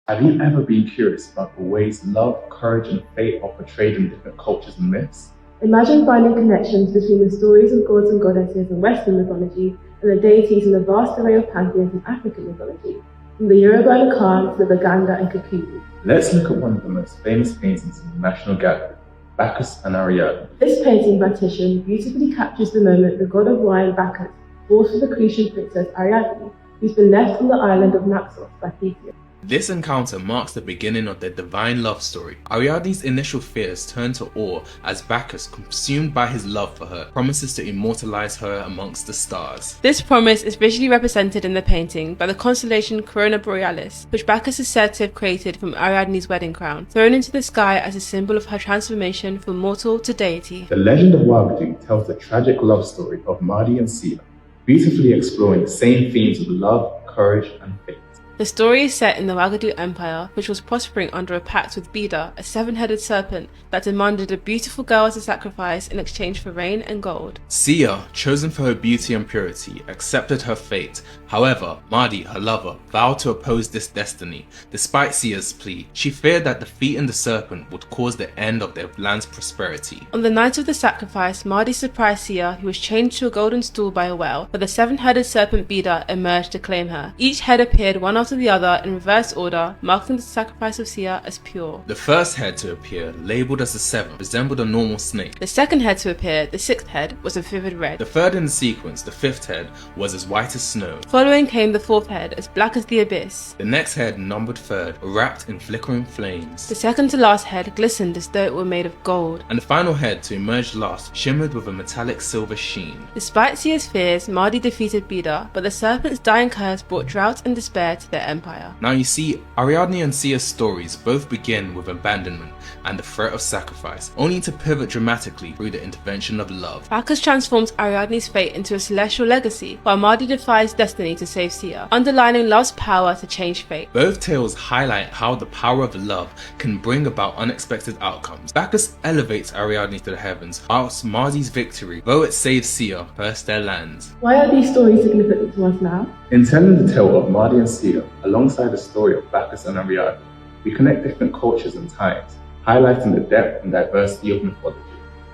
Have you ever been curious about the ways love, courage, and fate are portrayed in different cultures and myths? Imagine finding connections between the stories of gods and goddesses in Western mythology and the deities in the vast array of pantheons in African mythology, from the Yoruba and Akan to the Baganda and Kikuyu. Let's look at one of the most famous paintings in the National Gallery, Bacchus and Ariad. This painting by Titian beautifully captures the moment the god of wine Bacchus falls for the Cretan princess Ariadne, who's been left on the island of Naxos by Theseus. This encounter marks the beginning of their divine love story. Ariadne's initial fears turn to awe as Bacchus, consumed by his love for her, promises to immortalize her amongst the stars. This promise is visually represented in the painting by the constellation Corona Borealis, which Bacchus is said to have created from Ariadne's wedding crown, thrown into the sky as a symbol of her transformation from mortal to deity. The Legend of Wagadou tells the tragic love story of Maadi and Siya, beautifully exploring the same themes of love, courage, and fate. The story is set in the Wagadou Empire, which was prospering under a pact with Bida, a seven-headed serpent that demanded a beautiful girl as a sacrifice in exchange for rain and gold. Siya, chosen for her beauty and purity, accepted her fate. However, Maadi, her lover, vowed to oppose this destiny. Despite Siya's plea, she feared that defeating the serpent would cause the end of their land's prosperity. On the night of the sacrifice, Maadi surprised Siya, who was chained to a golden stool by a well, but the seven-headed serpent Bida emerged to claim her. Each head appeared one after the other in reverse order, marking the sacrifice of Siya as pure. The first head to appear, labelled as the seventh, resembled a normal snake. The second head to appear, the sixth head, was a vivid red. The third in the sequence, the fifth head, was as white as snow. Following came the fourth head, as black as the abyss. The next head, numbered third, wrapped in flickering flames. The second to last head glistened as though it were made of gold. And the final head, to emerge last, shimmered with a metallic silver sheen. Despite Siya's fears, Maadi defeated Bida, but the serpent's dying curse brought drought and despair to their empire. Now you see, Ariadne and Siya's stories both begin with abandonment and the threat of sacrifice, only to pivot dramatically through the intervention of love. Bacchus transforms Ariadne's fate into a celestial legacy, while Maadi defies destiny to save Siya, underlining love's power to change fate. Both tales highlight how the power of love can bring about unexpected outcomes. Bacchus elevates Ariadne to the heavens, whilst Maadi's victory, though it saves Siya, cursed their lands. Why are these stories significant to us now? In telling the tale of Maadi and Siya, alongside the story of Bacchus and Ariadne, we connect different cultures and times, highlighting the depth and diversity of mythology.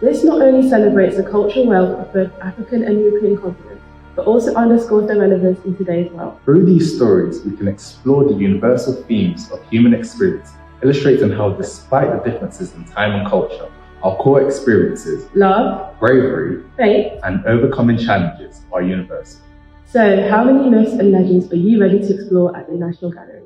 This not only celebrates the cultural wealth of both African and European continents, but also underscores their relevance in today's world. Through these stories, we can explore the universal themes of human experience, illustrating how, despite the differences in time and culture, our core experiences, Love, bravery, fate, and overcoming challenges are universal. So how many myths and legends are you ready to explore at the National Gallery?